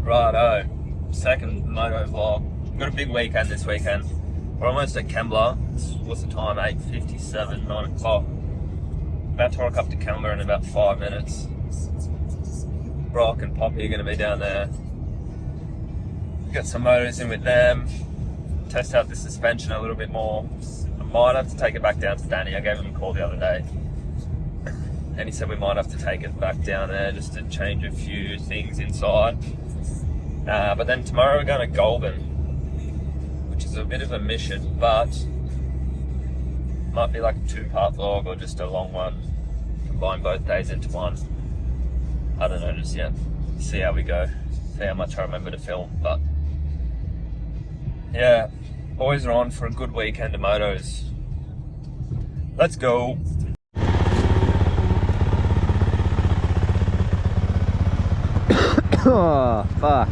Righto, second moto vlog. Got a big weekend this weekend. We're almost at Kembla. What's the time? 8:57, 9 o'clock. About to rock up to Kembla in about 5 minutes. Brock and Poppy are going to be down there. Get some motors in with them. Test out the suspension a little bit more. I might have to take it back down to Danny. I gave him a call the other day. And he said we might have to take it back down there just to change a few things inside. But then tomorrow we're going to Goulburn, which is a bit of a mission, but might be like a 2-part vlog or just a long one. Combine both days into one. I don't know just yet. See how we go. See how much I remember to film. But yeah, boys are on for a good weekend of motos. Let's go. Oh, fuck.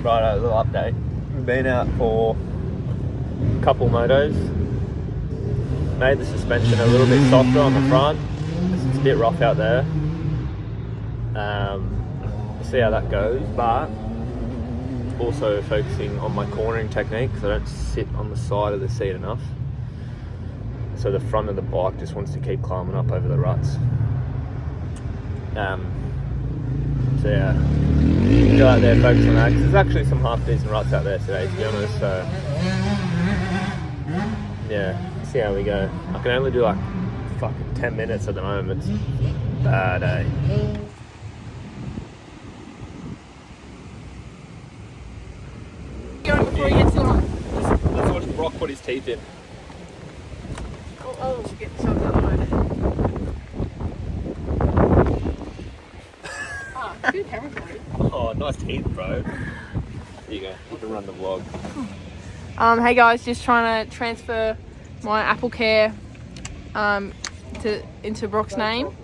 Right, a little update. We've been out for a couple motos. Made the suspension a little bit softer on the front. It's a bit rough out there. We'll see how that goes, but also focusing on my cornering technique because I don't sit on the side of the seat enough. So the front of the bike just wants to keep climbing up over the ruts. So yeah, go out there, focus on that, because there's actually some half decent ruts out there today, to be honest. So yeah, see how we go. I can only do like fucking 10 minutes at the moment. It's a bad day. put his teeth in. Oh, get some that way. Good camera quality. Oh, nice teeth, bro. There you go. You can run the vlog. Hey guys, just trying to transfer my Apple Care into Brock's name.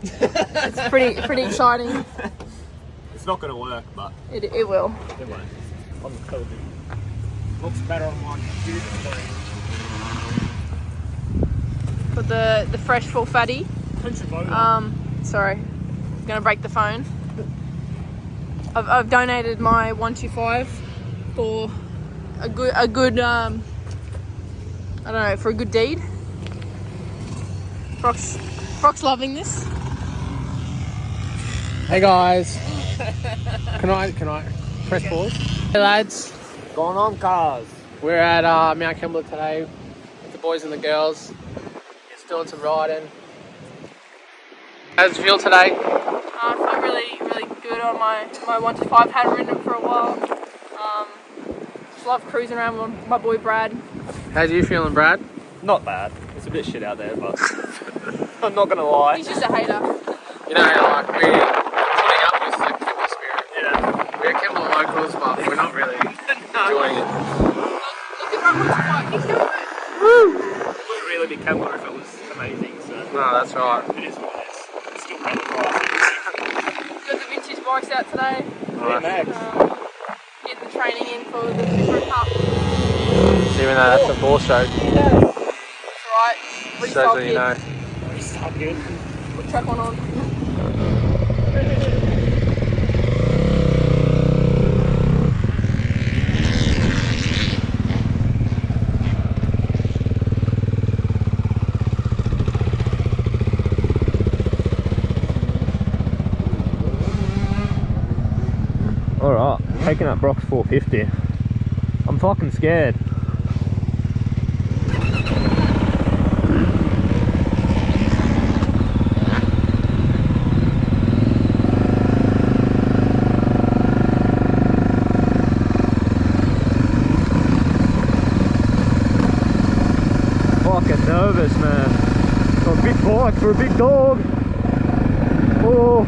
It's pretty exciting. It's not going to work, but It will. it won't. On the television. Looks better on my computer screen. For the fresh full fatty. Sorry, gonna break the phone. I've donated my 125 for a good I don't know, for a good deed. Brock's loving this. Hey guys, can I press pause? Hey lads, Going on, cars. we're at Mount Kembla today with the boys and the girls. Just doing some riding. How does it feel today? I feel really good on my 125. Hadn't ridden it for a while. Just love cruising around with my boy Brad. How's you feeling, Brad? Not bad. It's a bit shit out there, but I'm not going to lie. He's just a hater. You know, like we're putting up with the Kembla spirit. Yeah. We're Kembla locals, but we're not really enjoying it. Look at Brock 125. He's doing it. It wouldn't really be Kembla if it was amazing, so No, that's right. it is what it is. It's still paying the price. Got the vintage bikes out today. Max. Getting the training in for the Super Cup. Even though that's a ball show, It's alright. shows that you know. Stop good. Put track one on. Alright, taking up Brock's 450. I'm fucking scared. Fucking nervous, man. For a big bike, for a big dog. Oh.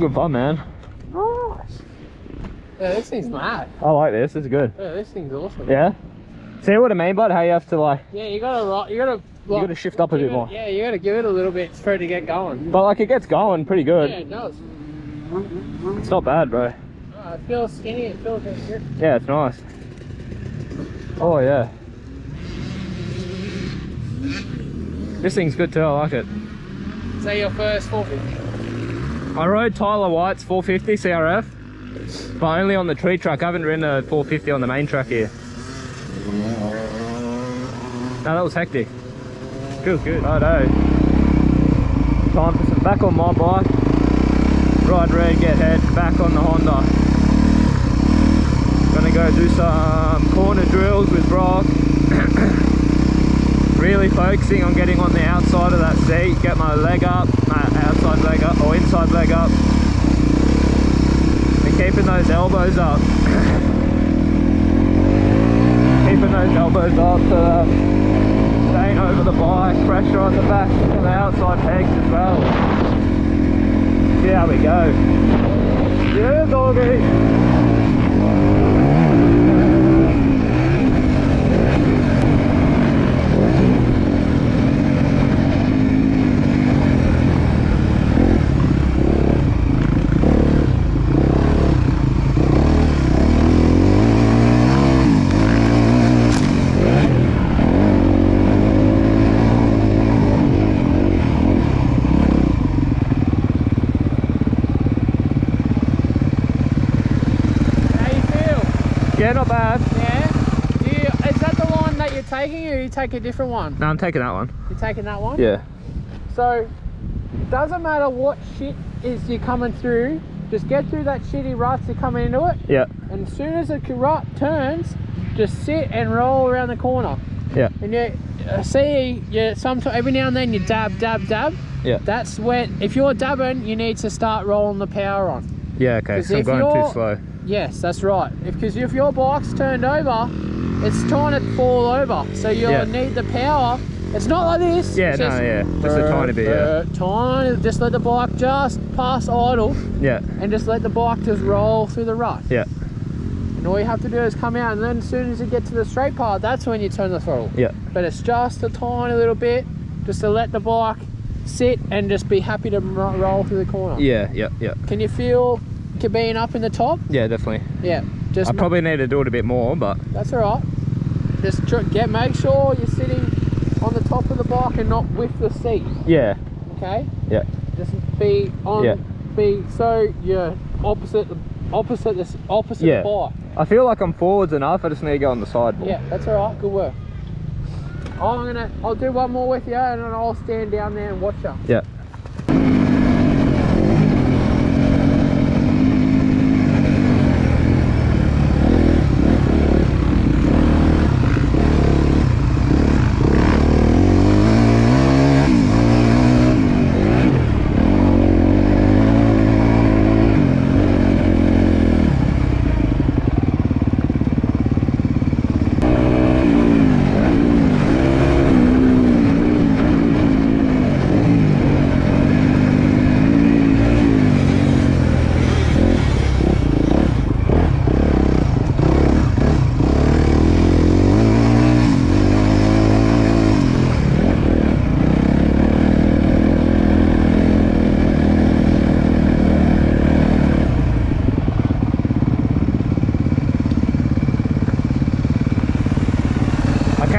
good fun, man. Nice. Yeah, this thing's mad. I like this. This is good. Yeah, this thing's awesome. Yeah. See what I mean, bud? How you have to like. Yeah, you gotta shift up a bit more. Yeah, you gotta give it a little bit for it to get going. But like it gets going pretty good. Yeah, it does. It's not bad, bro. It feels skinny. It feels good. Yeah, it's nice. Oh yeah. This thing's good too. I like it. Say your first 450. I rode Tyler White's 450 CRF, but only on the tree track. I haven't ridden a 450 on the main track here. No, that was hectic. Feels good. Righto. Time for some back on my bike. Ride red, get head, back on the Honda. Gonna go do some corner drills with Brock. Really focusing on getting on the outside of that seat, get my leg up, outside leg up, or inside leg up. And keeping those elbows up. Keeping those elbows up so that staying over the bike, pressure on the back, on the outside pegs as well. See how we go. Yeah, doggy. Yeah, not bad. Yeah. Is that the one that you're taking, or you take a different one? No, I'm taking that one. You're taking that one? Yeah. So, doesn't matter what shit is you're coming through, just get through that shitty rut you're coming into it. Yeah. And as soon as the rut turns, just sit and roll around the corner. Yeah. And you see, sometimes every now and then you dab, dab, dab. Yeah. That's when, if you're dabbing, you need to start rolling the power on. Yeah, okay, so I'm going too slow. Yes, that's right. Because if your bike's turned over, it's trying to fall over. So you'll need the power. It's not like this. Yeah, no, yeah. Just a tiny bit, yeah. Tiny, just let the bike just pass idle. Yeah. And just let the bike just roll through the rut. Yeah. And all you have to do is come out, and then as soon as you get to the straight part, that's when you turn the throttle. Yeah. But it's just a tiny little bit, just to let the bike sit and just be happy to roll through the corner. Yeah, yeah, yeah. Can you feel being up in the top? Yeah, definitely. Yeah. Just I probably need to do it a bit more, but that's all right. Just make sure you're sitting on the top of the bike and not with the seat. Yeah. Okay. Yeah. Just be on. Yeah. Be so you're opposite the bike. I feel like I'm forwards enough. I just need to go on the side more. Yeah, that's all right. Good work. I'll do one more with you, and then I'll stand down there and watch you. Yeah.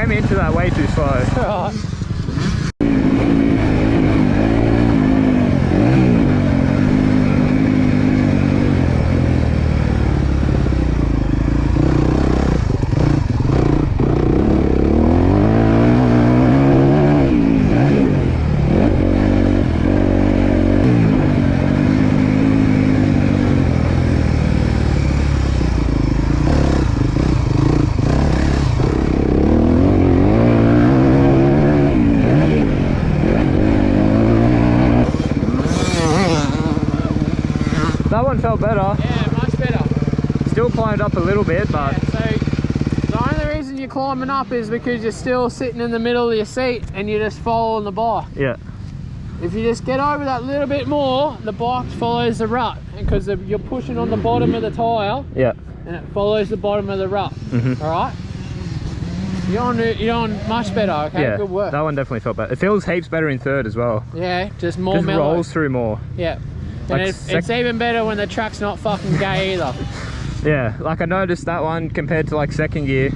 Into that way too slow. Right. That one felt better. Yeah, much better. Still climbed up a little bit, but yeah, so the only reason you're climbing up is because you're still sitting in the middle of your seat and you're just following the bike. yeah. if you just get over that little bit more, the bike follows the rut, because you're pushing on the bottom of the tyre. Yeah. And it follows the bottom of the rut. All right. You're on much better. Okay. Yeah, Good work. that one definitely felt better. It feels heaps better in third as well. Yeah, just more Just mellow. rolls through more. Yeah. Like And it's even better when the track's not fucking gay either. Yeah, like I noticed that one compared to like second gear.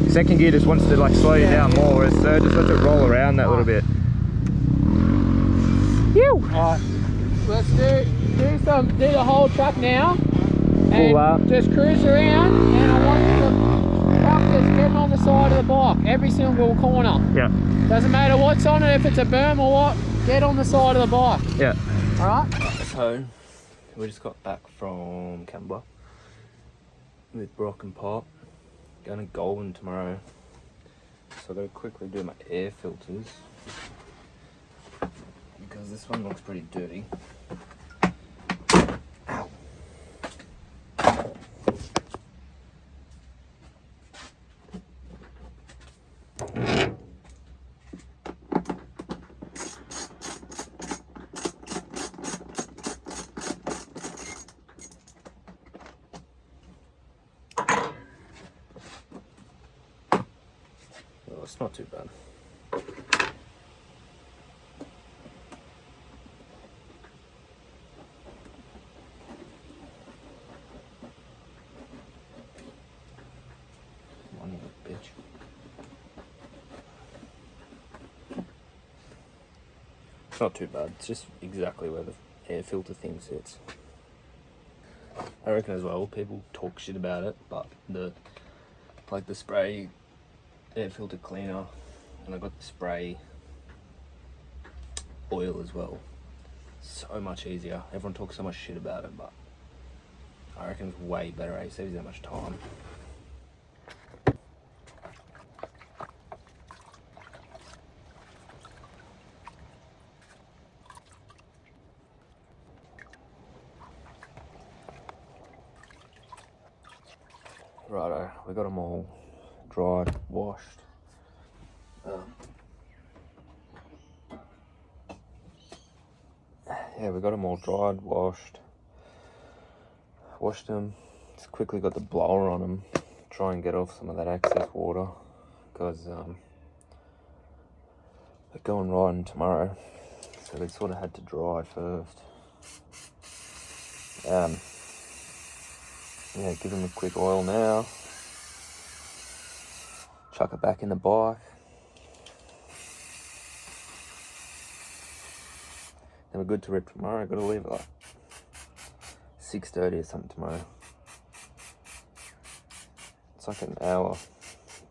Second gear just wants to like slow you down more, whereas third just lets it roll around that little bit. Phew. Alright, let's do the whole track now. And just cruise around, and I want you to practice getting on the side of the bike, every single corner. Yeah. Doesn't matter what's on it, if it's a berm or what, get on the side of the bike. Yeah. Alright? So, we just got back from Kembla with Brock and Pop. Going to Golden tomorrow. So I've got to quickly do my air filters, because this one looks pretty dirty. Ow. Well, it's not too bad. Come on, you bitch. It's not too bad. It's just exactly where the air filter thing sits. I reckon as well, people talk shit about it, but the spray air filter cleaner, and I got the spray oil as well. So much easier. Everyone talks so much shit about it, but I reckon it's way better. It saves you that much time. Righto, we got them all dried, washed. Yeah, we got them all dried, washed them. Just quickly got the blower on them, try and get off some of that excess water, because they're going riding tomorrow, so they sort of had to dry first. Yeah, give them a quick oil now. Chuck it back in the bike. Then we're good to rip tomorrow. Got to leave at like 6:30 or something tomorrow. It's like an hour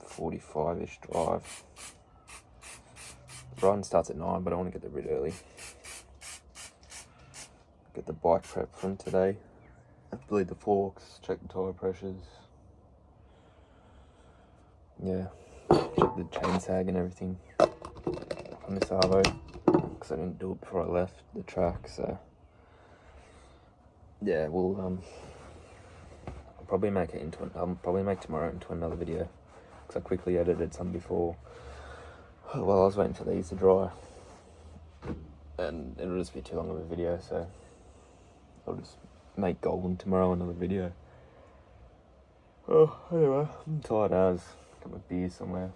45-ish drive. The run starts at 9, but I want to get there a bit early. Get the bike prep from today. Bleed the forks, check the tyre pressures. Yeah, check the chain sag and everything on this Arvo, because I didn't do it before I left the track. So yeah, I'll probably make it I'll probably make tomorrow into another video, because I quickly edited some before while I was waiting for these to dry, and it'll just be too long of a video, so I'll just make Golden tomorrow another video. Oh, anyway, I'm tired as. Got my beer somewhere.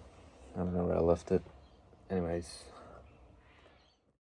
I don't know where I left it. Anyways,